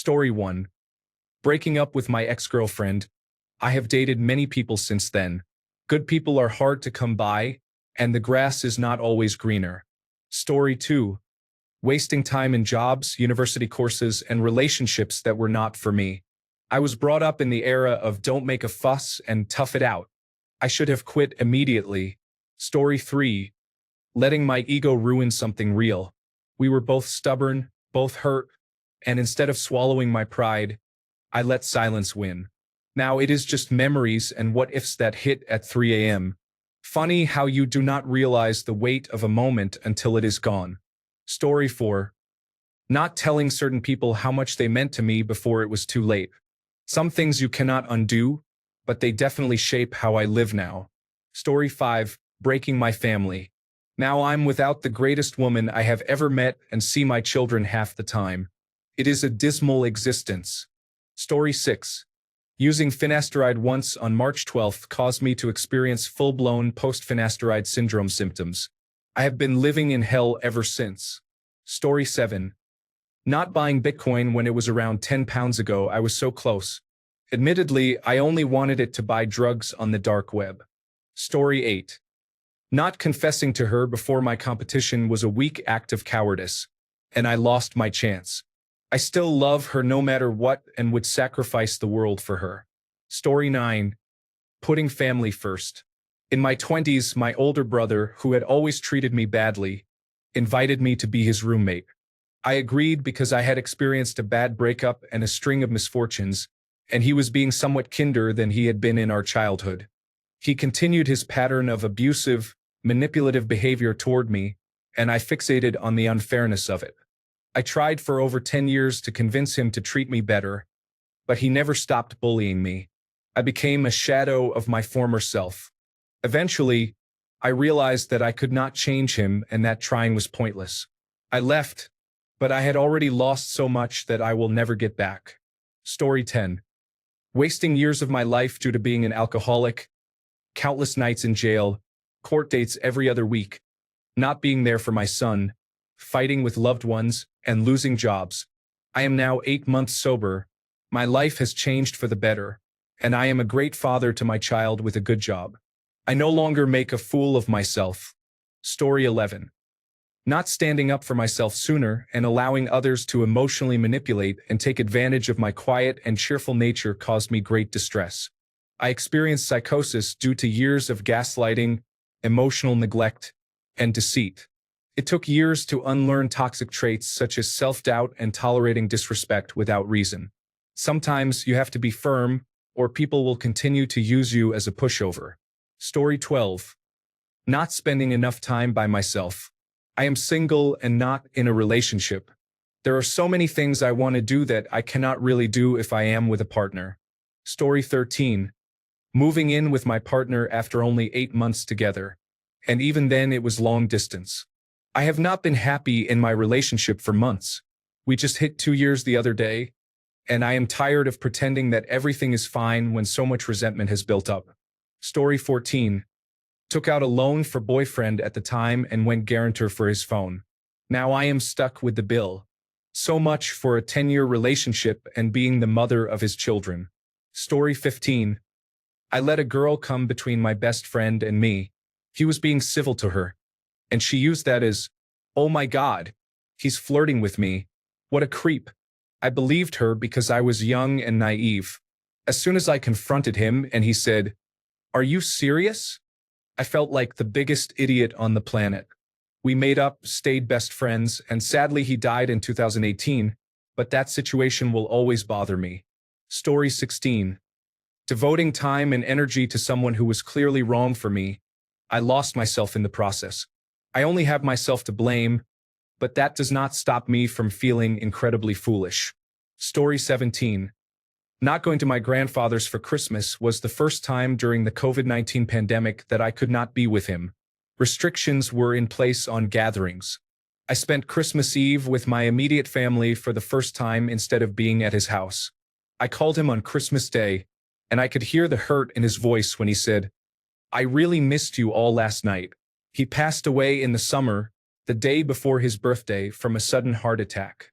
Story 1. Breaking up with my ex-girlfriend. I have dated many people since then. Good people are hard to come by, and the grass is not always greener. Story 2. Wasting time in jobs, university courses, and relationships that were not for me. I was brought up in the era of don't make a fuss and tough it out. I should have quit immediately. Story 3. Letting my ego ruin something real. We were both stubborn, both hurt, and instead of swallowing my pride, I let silence win. Now it is just memories and what-ifs that hit at 3 a.m. Funny how you do not realize the weight of a moment until it is gone. Story 4. Not telling certain people how much they meant to me before it was too late. Some things you cannot undo, but they definitely shape how I live now. Story 5. Breaking my family. Now I'm without the greatest woman I have ever met and see my children half the time. It is a dismal existence. Story 6. Using finasteride once on March 12th caused me to experience full-blown post-finasteride syndrome symptoms. I have been living in hell ever since. Story 7. Not buying Bitcoin when it was around 10 pounds ago. I was so close. Admittedly, I only wanted it to buy drugs on the dark web. Story 8. Not confessing to her before my competition was a weak act of cowardice, and I lost my chance. I still love her no matter what and would sacrifice the world for her. Story 9. Putting family first. In my 20s, my older brother, who had always treated me badly, invited me to be his roommate. I agreed because I had experienced a bad breakup and a string of misfortunes, and he was being somewhat kinder than he had been in our childhood. He continued his pattern of abusive, manipulative behavior toward me, and I fixated on the unfairness of it. I tried for over 10 years to convince him to treat me better, but he never stopped bullying me. I became a shadow of my former self. Eventually, I realized that I could not change him and that trying was pointless. I left, but I had already lost so much that I will never get back. Story 10. Wasting years of my life due to being an alcoholic, countless nights in jail, court dates every other week, not being there for my son, fighting with loved ones, and losing jobs. I am now 8 months sober. My life has changed for the better, and I am a great father to my child with a good job. I no longer make a fool of myself. Story 11. Not standing up for myself sooner and allowing others to emotionally manipulate and take advantage of my quiet and cheerful nature caused me great distress. I experienced psychosis due to years of gaslighting, emotional neglect, and deceit. It took years to unlearn toxic traits such as self-doubt and tolerating disrespect without reason. Sometimes you have to be firm, or people will continue to use you as a pushover. Story 12. Not spending enough time by myself. I am single and not in a relationship. There are so many things I want to do that I cannot really do if I am with a partner. Story 13. Moving in with my partner after only 8 months together. And even then it was long distance. I have not been happy in my relationship for months. We just hit 2 years the other day, and I am tired of pretending that everything is fine when so much resentment has built up. Story 14. Took out a loan for boyfriend at the time and went guarantor for his phone. Now I am stuck with the bill. So much for a 10-year relationship and being the mother of his children. Story 15. I let a girl come between my best friend and me. He was being civil to her, and she used that as, "Oh my God, he's flirting with me. What a creep." I believed her because I was young and naive. As soon as I confronted him and he said, "Are you serious?" I felt like the biggest idiot on the planet. We made up, stayed best friends, and sadly he died in 2018, but that situation will always bother me. Story 16. Devoting time and energy to someone who was clearly wrong for me, I lost myself in the process. I only have myself to blame, but that does not stop me from feeling incredibly foolish. Story 17. Not going to my grandfather's for Christmas was the first time during the COVID-19 pandemic that I could not be with him. Restrictions were in place on gatherings. I spent Christmas Eve with my immediate family for the first time instead of being at his house. I called him on Christmas Day, and I could hear the hurt in his voice when he said, "I really missed you all last night." He passed away in the summer, the day before his birthday, from a sudden heart attack.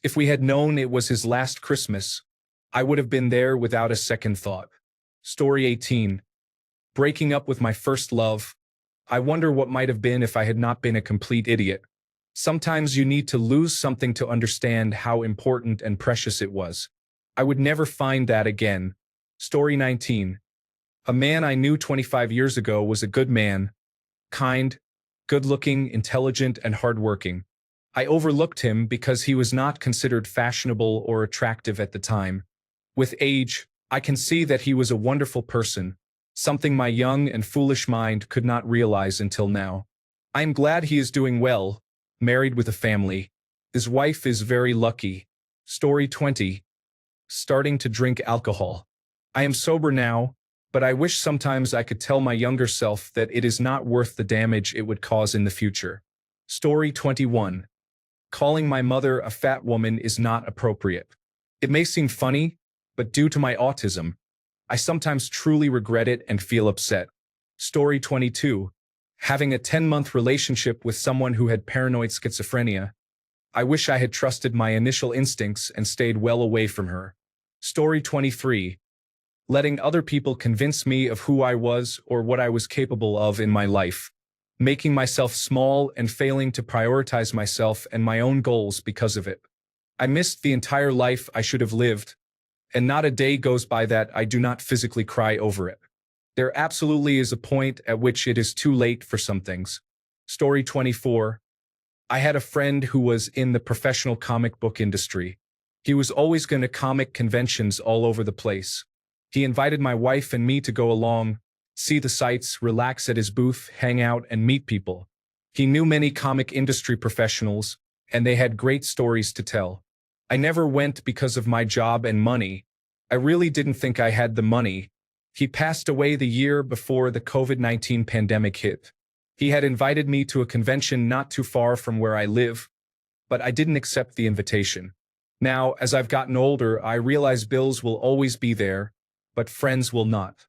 If we had known it was his last Christmas, I would have been there without a second thought. Story 18. Breaking up with my first love. I wonder what might have been if I had not been a complete idiot. Sometimes you need to lose something to understand how important and precious it was. I would never find that again. Story 19. A man I knew 25 years ago was a good man, kind, good-looking, intelligent, and hardworking. I overlooked him because he was not considered fashionable or attractive at the time. With age, I can see that he was a wonderful person, something my young and foolish mind could not realize until now. I am glad he is doing well, married with a family. His wife is very lucky. Story 20. Starting to drink alcohol. I am sober now, but I wish sometimes I could tell my younger self that it is not worth the damage it would cause in the future. Story 21. Calling my mother a fat woman is not appropriate. It may seem funny, but due to my autism, I sometimes truly regret it and feel upset. Story 22. Having a 10-month relationship with someone who had paranoid schizophrenia. I wish I had trusted my initial instincts and stayed well away from her. Story 23. Letting other people convince me of who I was or what I was capable of in my life. Making myself small and failing to prioritize myself and my own goals because of it. I missed the entire life I should have lived, and not a day goes by that I do not physically cry over it. There absolutely is a point at which it is too late for some things. Story 24. I had a friend who was in the professional comic book industry. He was always going to comic conventions all over the place. He invited my wife and me to go along, see the sights, relax at his booth, hang out, and meet people. He knew many comic industry professionals, and they had great stories to tell. I never went because of my job and money. I really didn't think I had the money. He passed away the year before the COVID-19 pandemic hit. He had invited me to a convention not too far from where I live, but I didn't accept the invitation. Now, as I've gotten older, I realize bills will always be there, but friends will not.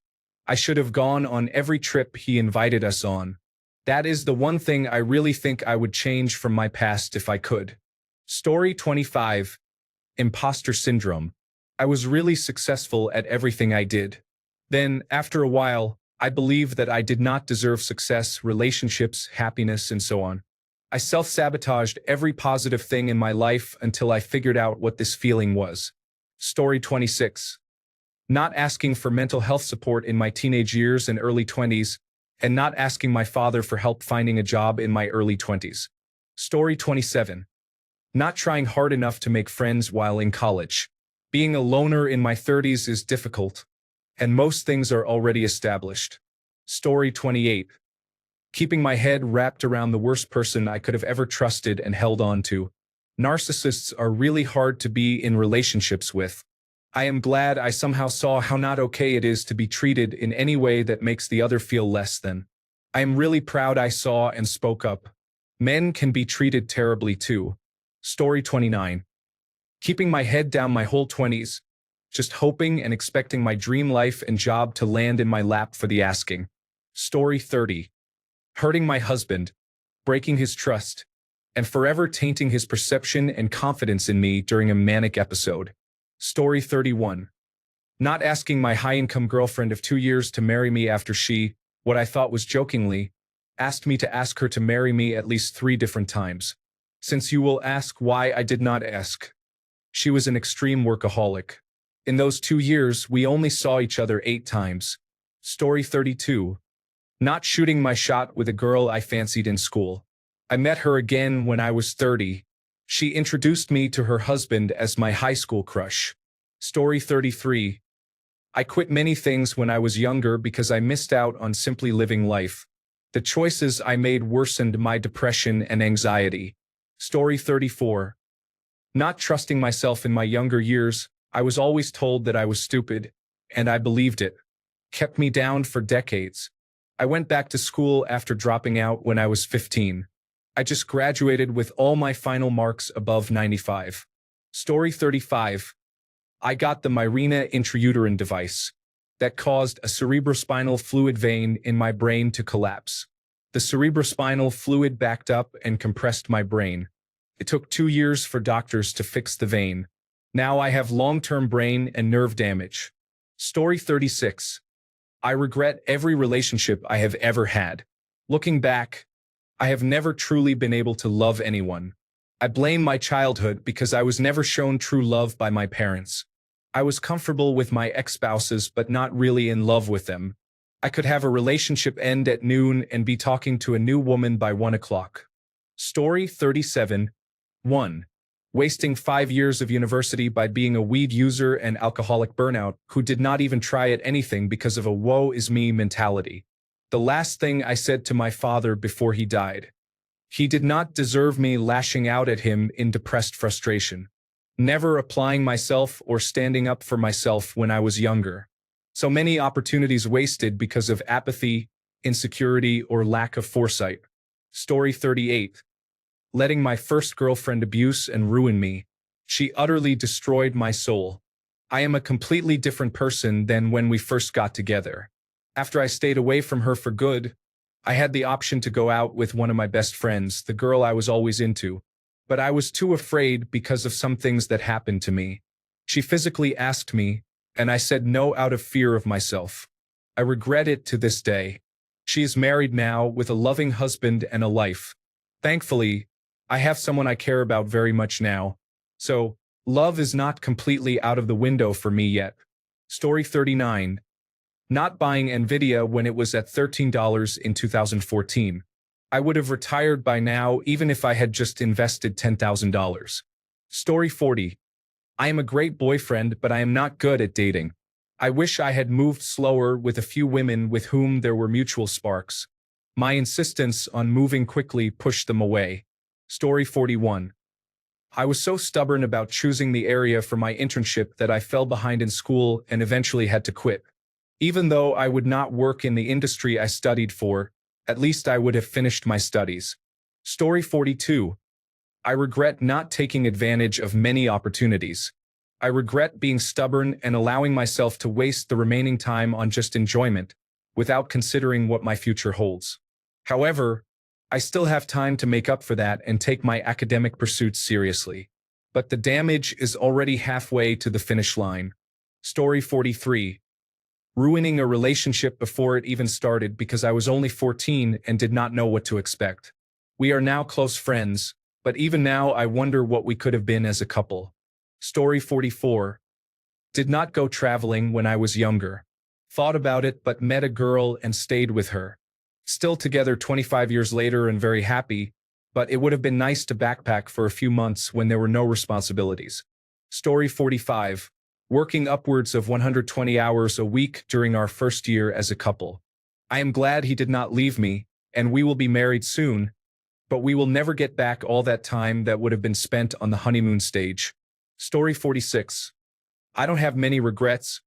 I should have gone on every trip he invited us on. That is the one thing I really think I would change from my past if I could. Story 25. Imposter syndrome. I was really successful at everything I did. Then, after a while, I believed that I did not deserve success, relationships, happiness, and so on. I self-sabotaged every positive thing in my life until I figured out what this feeling was. Story 26. Not asking for mental health support in my teenage years and early 20s, and not asking my father for help finding a job in my early 20s. Story 27. Not trying hard enough to make friends while in college. Being a loner in my 30s is difficult, and most things are already established. Story 28. Keeping my head wrapped around the worst person I could have ever trusted and held on to. Narcissists are really hard to be in relationships with. I am glad I somehow saw how not okay it is to be treated in any way that makes the other feel less than. I am really proud I saw and spoke up. Men can be treated terribly too. Story 29. Keeping my head down my whole 20s, just hoping and expecting my dream life and job to land in my lap for the asking. Story 30. Hurting my husband, breaking his trust, and forever tainting his perception and confidence in me during a manic episode. Story 31. Not asking my high-income girlfriend of 2 years to marry me after she, what I thought was jokingly, asked me to ask her to marry me at least 3 different times. Since you will ask why I did not ask. She was an extreme workaholic. In those 2 years, we only saw each other 8 times. Story 32. Not shooting my shot with a girl I fancied in school. I met her again when I was 30. She introduced me to her husband as my high school crush. Story 33. I quit many things when I was younger because I missed out on simply living life. The choices I made worsened my depression and anxiety. Story 34. Not trusting myself in my younger years, I was always told that I was stupid, and I believed it. Kept me down for decades. I went back to school after dropping out when I was 15. I just graduated with all my final marks above 95. Story 35. I got the Mirena intrauterine device that caused a cerebrospinal fluid vein in my brain to collapse. The cerebrospinal fluid backed up and compressed my brain. It took 2 years for doctors to fix the vein. Now I have long-term brain and nerve damage. Story 36. I regret every relationship I have ever had. Looking back, I have never truly been able to love anyone. I blame my childhood because I was never shown true love by my parents. I was comfortable with my ex-spouses but not really in love with them. I could have a relationship end at noon and be talking to a new woman by 1 o'clock. Story 37. 1. Wasting 5 years of university by being a weed user and alcoholic burnout who did not even try at anything because of a woe is me mentality. The last thing I said to my father before he died. He did not deserve me lashing out at him in depressed frustration. Never applying myself or standing up for myself when I was younger. So many opportunities wasted because of apathy, insecurity, or lack of foresight. Story 38. Letting my first girlfriend abuse and ruin me. She utterly destroyed my soul. I am a completely different person than when we first got together. After I stayed away from her for good, I had the option to go out with one of my best friends, the girl I was always into, but I was too afraid because of some things that happened to me. She physically asked me, and I said no out of fear of myself. I regret it to this day. She is married now with a loving husband and a life. Thankfully, I have someone I care about very much now. So, love is not completely out of the window for me yet. Story 39. Not buying Nvidia when it was at $13 in 2014. I would have retired by now even if I had just invested $10,000. Story 40. I am a great boyfriend, but I am not good at dating. I wish I had moved slower with a few women with whom there were mutual sparks. My insistence on moving quickly pushed them away. Story 41. I was so stubborn about choosing the area for my internship that I fell behind in school and eventually had to quit. Even though I would not work in the industry I studied for, at least I would have finished my studies. Story 42. I regret not taking advantage of many opportunities. I regret being stubborn and allowing myself to waste the remaining time on just enjoyment, without considering what my future holds. However, I still have time to make up for that and take my academic pursuits seriously. But the damage is already halfway to the finish line. Story 43. Ruining a relationship before it even started because I was only 14 and did not know what to expect. We are now close friends, but even now I wonder what we could have been as a couple. Story 44. Did not go traveling when I was younger. Thought about it but met a girl and stayed with her. Still together 25 years later and very happy, but it would have been nice to backpack for a few months when there were no responsibilities. Story 45. Working upwards of 120 hours a week during our first year as a couple. I am glad he did not leave me, and we will be married soon, but we will never get back all that time that would have been spent on the honeymoon stage. Story 46. I don't have many regrets,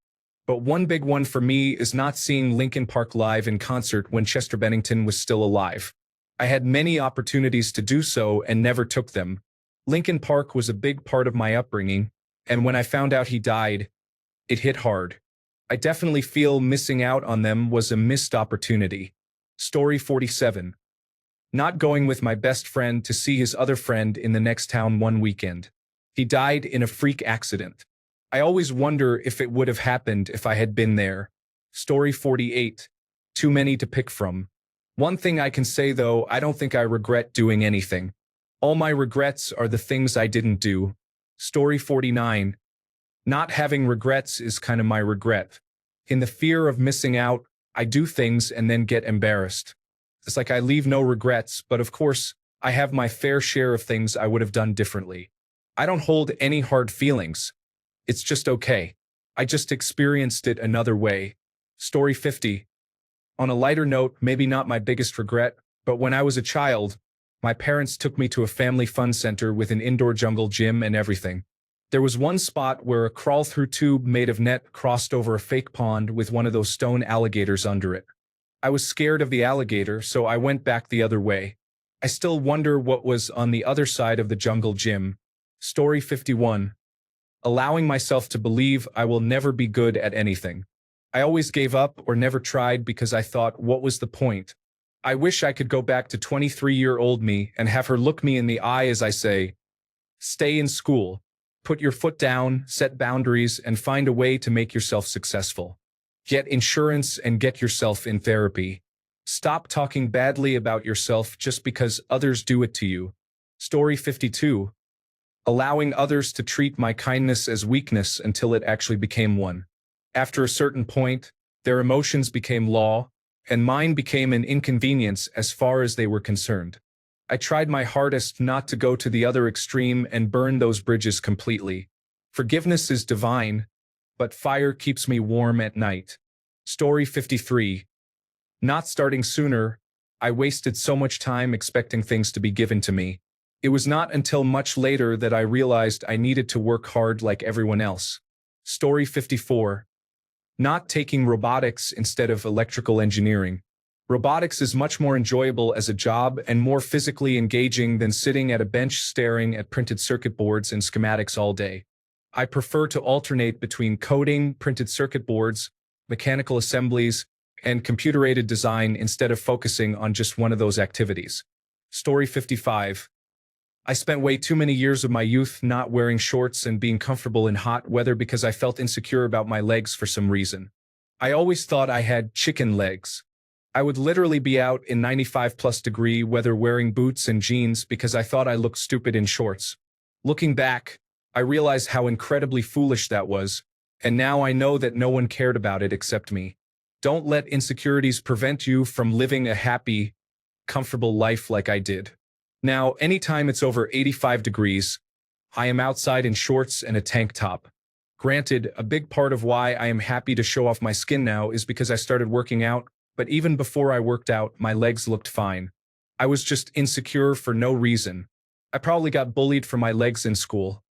but one big one for me is not seeing Linkin Park live in concert when Chester Bennington was still alive. I had many opportunities to do so and never took them. Linkin Park was a big part of my upbringing, and when I found out he died, it hit hard. I definitely feel missing out on them was a missed opportunity. Story 47. Not going with my best friend to see his other friend in the next town one weekend. He died in a freak accident. I always wonder if it would have happened if I had been there. Story 48. Too many to pick from. One thing I can say though, I don't think I regret doing anything. All my regrets are the things I didn't do. Story 49. Not having regrets is kind of my regret. In the fear of missing out, I do things and then get embarrassed. It's like I leave no regrets, but of course, I have my fair share of things I would have done differently. I don't hold any hard feelings. It's just okay. I just experienced it another way. Story 50. On a lighter note, maybe not my biggest regret, but when I was a child, my parents took me to a family fun center with an indoor jungle gym and everything. There was one spot where a crawl-through tube made of net crossed over a fake pond with one of those stone alligators under it. I was scared of the alligator, so I went back the other way. I still wonder what was on the other side of the jungle gym. Story 51. Allowing myself to believe I will never be good at anything. I always gave up or never tried because I thought, what was the point? I wish I could go back to 23-year-old me and have her look me in the eye as I say, Stay in school. Put your foot down, set boundaries, and find a way to make yourself successful. Get insurance and get yourself in therapy. Stop talking badly about yourself just because others do it to you. Story 52. Allowing others to treat my kindness as weakness until it actually became one. After a certain point, their emotions became law, and mine became an inconvenience as far as they were concerned. I tried my hardest not to go to the other extreme and burn those bridges completely. Forgiveness is divine, but fire keeps me warm at night. Story 53. Not starting sooner, I wasted so much time expecting things to be given to me. It was not until much later that I realized I needed to work hard like everyone else. Story 54. Not taking robotics instead of electrical engineering. Robotics is much more enjoyable as a job and more physically engaging than sitting at a bench staring at printed circuit boards and schematics all day. I prefer to alternate between coding, printed circuit boards, mechanical assemblies, and computer-aided design instead of focusing on just one of those activities. Story 55. I spent way too many years of my youth not wearing shorts and being comfortable in hot weather because I felt insecure about my legs for some reason. I always thought I had chicken legs. I would literally be out in 95+ degree weather wearing boots and jeans because I thought I looked stupid in shorts. Looking back, I realized how incredibly foolish that was, and now I know that no one cared about it except me. Don't let insecurities prevent you from living a happy, comfortable life like I did. Now, anytime it's over 85 degrees, I am outside in shorts and a tank top. Granted, a big part of why I am happy to show off my skin now is because I started working out, but even before I worked out, my legs looked fine. I was just insecure for no reason. I probably got bullied for my legs in school.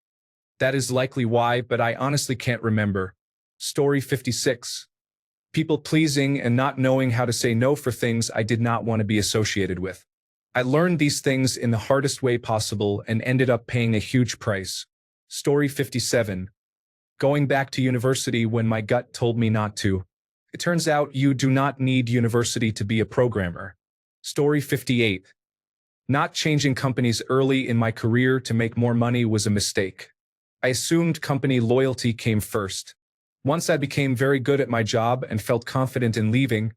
That is likely why, but I honestly can't remember. Story 56. People pleasing and not knowing how to say no for things I did not want to be associated with. I learned these things in the hardest way possible and ended up paying a huge price. Story 57. Going back to university when my gut told me not to. It turns out you do not need university to be a programmer. Story 58. Not changing companies early in my career to make more money was a mistake. I assumed company loyalty came first. Once I became very good at my job and felt confident in leaving,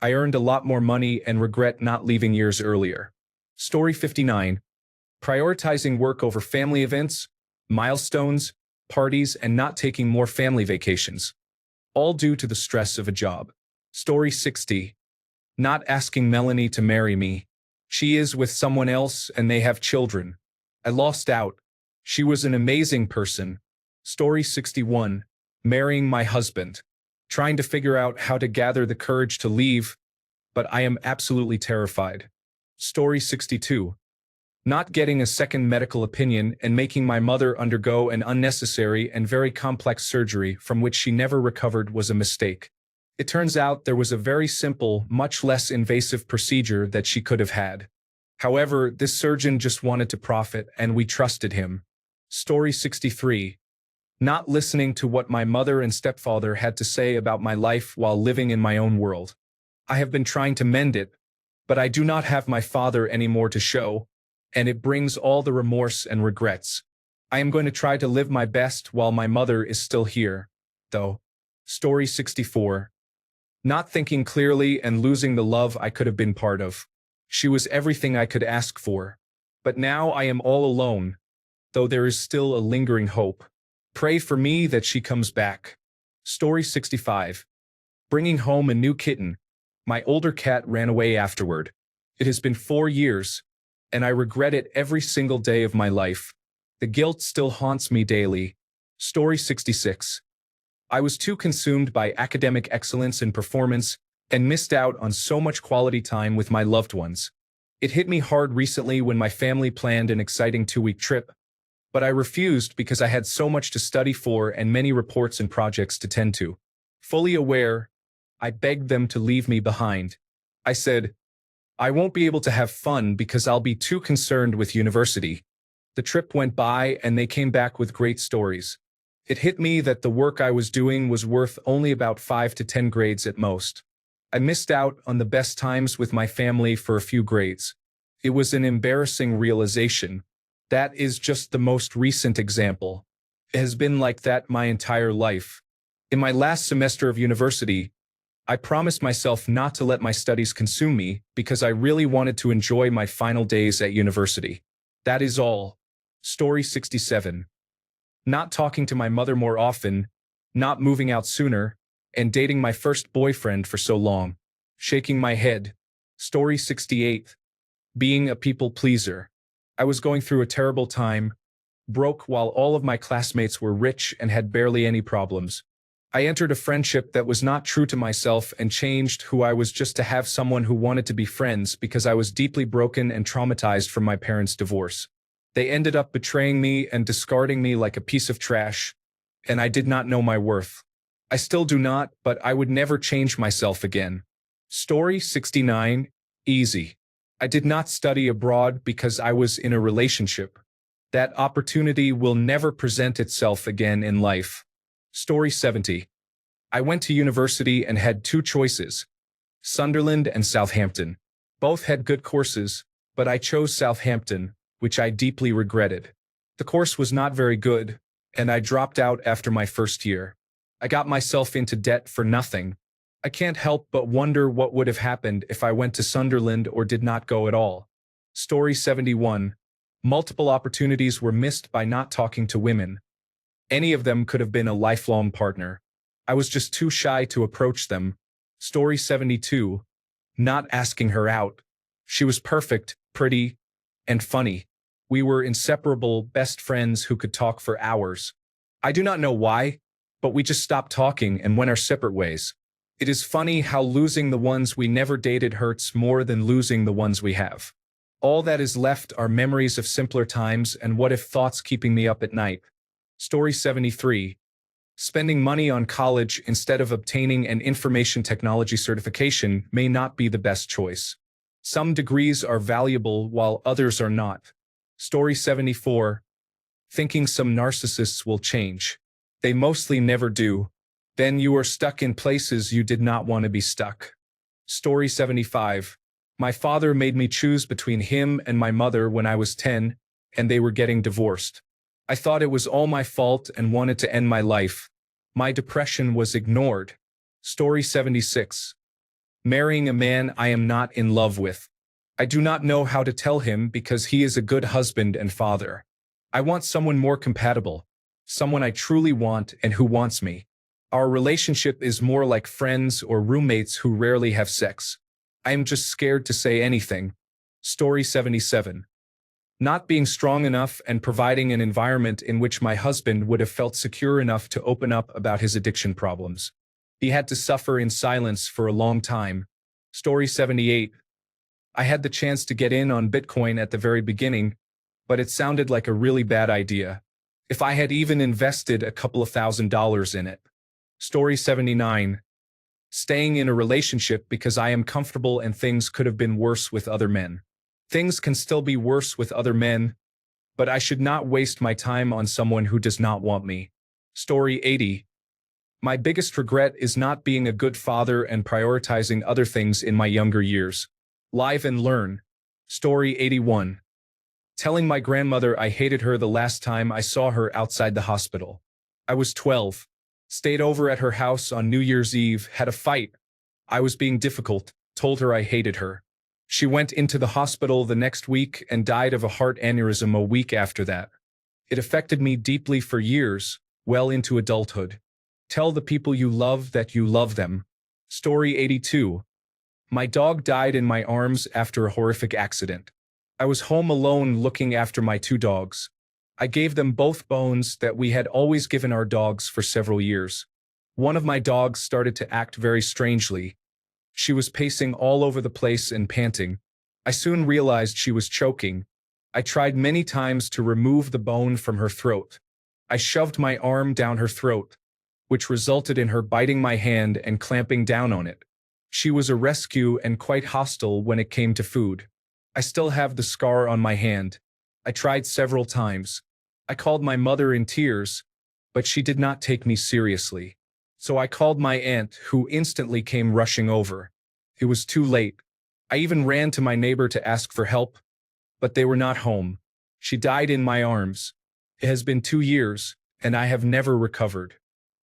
I earned a lot more money and regret not leaving years earlier. Story 59. Prioritizing work over family events, milestones, parties, and not taking more family vacations. All due to the stress of a job. Story 60. Not asking Melanie to marry me. She is with someone else and they have children. I lost out. She was an amazing person. Story 61. Marrying my husband. Trying to figure out how to gather the courage to leave, but I am absolutely terrified. Story 62. Not getting a second medical opinion and making my mother undergo an unnecessary and very complex surgery from which she never recovered was a mistake. It turns out there was a very simple, much less invasive procedure that she could have had. However, this surgeon just wanted to profit and we trusted him. Story 63. Not listening to what my mother and stepfather had to say about my life while living in my own world. I have been trying to mend it, but I do not have my father anymore to show, and it brings all the remorse and regrets. I am going to try to live my best while my mother is still here, though. Story 64. Not thinking clearly and losing the love I could have been part of. She was everything I could ask for. But now I am all alone, though there is still a lingering hope. Pray for me that she comes back. Story 65. Bringing home a new kitten. My older cat ran away afterward. It has been 4 years, and I regret it every single day of my life. The guilt still haunts me daily. Story 66. I was too consumed by academic excellence and performance and missed out on so much quality time with my loved ones. It hit me hard recently when my family planned an exciting 2-week trip, but I refused because I had so much to study for and many reports and projects to tend to. Fully aware, I begged them to leave me behind. I said, I won't be able to have fun because I'll be too concerned with university. The trip went by and they came back with great stories. It hit me that the work I was doing was worth only about 5 to 10 grades at most. I missed out on the best times with my family for a few grades. It was an embarrassing realization. That is just the most recent example. It has been like that my entire life. In my last semester of university, I promised myself not to let my studies consume me because I really wanted to enjoy my final days at university. That is all. Story 67. Not talking to my mother more often, not moving out sooner, and dating my first boyfriend for so long. Shaking my head. Story 68. Being a people pleaser. I was going through a terrible time, broke while all of my classmates were rich and had barely any problems. I entered a friendship that was not true to myself and changed who I was just to have someone who wanted to be friends because I was deeply broken and traumatized from my parents' divorce. They ended up betraying me and discarding me like a piece of trash, and I did not know my worth. I still do not, but I would never change myself again. Story 69. Easy. I did not study abroad because I was in a relationship. That opportunity will never present itself again in life. Story 70. I went to university and had two choices, Sunderland and Southampton. Both had good courses, but I chose Southampton, which I deeply regretted. The course was not very good, and I dropped out after my first year. I got myself into debt for nothing. I can't help but wonder what would have happened if I went to Sunderland or did not go at all. Story 71. Multiple opportunities were missed by not talking to women. Any of them could have been a lifelong partner. I was just too shy to approach them. Story 72. Not asking her out. She was perfect, pretty, and funny. We were inseparable best friends who could talk for hours. I do not know why, but we just stopped talking and went our separate ways. It is funny how losing the ones we never dated hurts more than losing the ones we have. All that is left are memories of simpler times and what-if thoughts keeping me up at night. Story 73. Spending money on college instead of obtaining an information technology certification may not be the best choice. Some degrees are valuable while others are not. Story 74. Thinking some narcissists will change. They mostly never do. Then you are stuck in places you did not want to be stuck. Story 75. My father made me choose between him and my mother when I was 10, and they were getting divorced. I thought it was all my fault and wanted to end my life. My depression was ignored. Story 76. Marrying a man I am not in love with. I do not know how to tell him because he is a good husband and father. I want someone more compatible, someone I truly want and who wants me. Our relationship is more like friends or roommates who rarely have sex. I am just scared to say anything. Story 77. Not being strong enough and providing an environment in which my husband would have felt secure enough to open up about his addiction problems. He had to suffer in silence for a long time. Story 78. I had the chance to get in on Bitcoin at the very beginning, but it sounded like a really bad idea. If I had even invested a couple of $1,000s in it. Story 79. Staying in a relationship because I am comfortable and things could have been worse with other men. Things can still be worse with other men, but I should not waste my time on someone who does not want me. Story 80. My biggest regret is not being a good father and prioritizing other things in my younger years. Live and learn. Story 81. Telling my grandmother I hated her the last time I saw her outside the hospital. I was 12. Stayed over at her house on New Year's Eve, had a fight. I was being difficult, told her I hated her. She went into the hospital the next week and died of a heart aneurysm a week after that. It affected me deeply for years, well into adulthood. Tell the people you love that you love them. Story 82. My dog died in my arms after a horrific accident. I was home alone looking after my two dogs. I gave them both bones that we had always given our dogs for several years. One of my dogs started to act very strangely. She was pacing all over the place and panting. I soon realized she was choking. I tried many times to remove the bone from her throat. I shoved my arm down her throat, which resulted in her biting my hand and clamping down on it. She was a rescue and quite hostile when it came to food. I still have the scar on my hand. I tried several times. I called my mother in tears, but she did not take me seriously. So I called my aunt, who instantly came rushing over. It was too late. I even ran to my neighbor to ask for help, but they were not home. She died in my arms. It has been 2 years, and I have never recovered.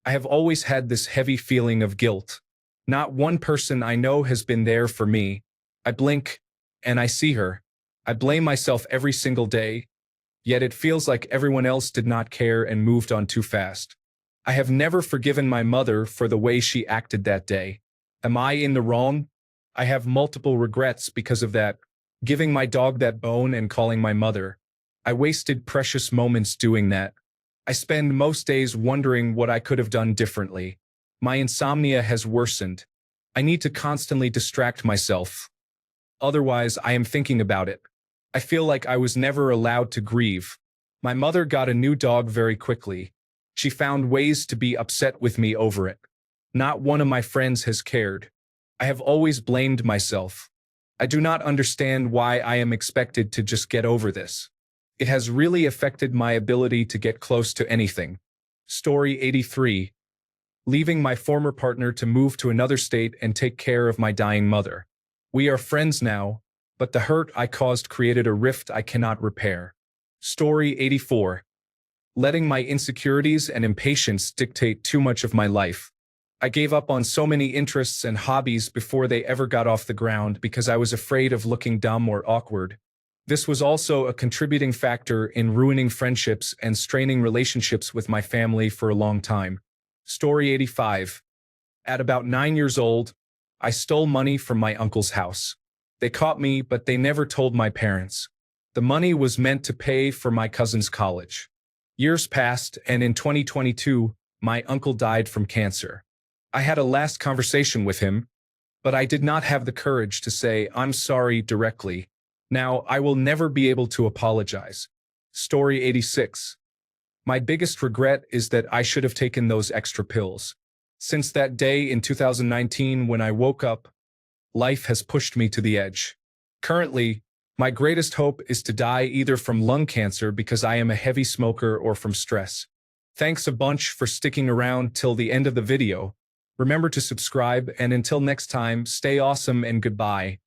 I have always had this heavy feeling of guilt. Not one person I know has been there for me. I blink, and I see her. I blame myself every single day, yet it feels like everyone else did not care and moved on too fast. I have never forgiven my mother for the way she acted that day. Am I in the wrong? I have multiple regrets because of that. Giving my dog that bone and calling my mother. I wasted precious moments doing that. I spend most days wondering what I could have done differently. My insomnia has worsened. I need to constantly distract myself. Otherwise, I am thinking about it. I feel like I was never allowed to grieve. My mother got a new dog very quickly. She found ways to be upset with me over it. Not one of my friends has cared. I have always blamed myself. I do not understand why I am expected to just get over this. It has really affected my ability to get close to anything. Story 83. Leaving my former partner to move to another state and take care of my dying mother. We are friends now, but the hurt I caused created a rift I cannot repair. Story 84. Letting my insecurities and impatience dictate too much of my life. I gave up on so many interests and hobbies before they ever got off the ground because I was afraid of looking dumb or awkward. This was also a contributing factor in ruining friendships and straining relationships with my family for a long time. Story 85. At about 9 years old, I stole money from my uncle's house. They caught me, but they never told my parents. The money was meant to pay for my cousin's college. Years passed, and in 2022, my uncle died from cancer. I had a last conversation with him, but I did not have the courage to say, "I'm sorry," directly. Now, I will never be able to apologize. Story 86. My biggest regret is that I should have taken those extra pills. Since that day in 2019 when I woke up, life has pushed me to the edge. Currently, my greatest hope is to die either from lung cancer because I am a heavy smoker or from stress. Thanks a bunch for sticking around till the end of the video. Remember to subscribe, and until next time, stay awesome and goodbye.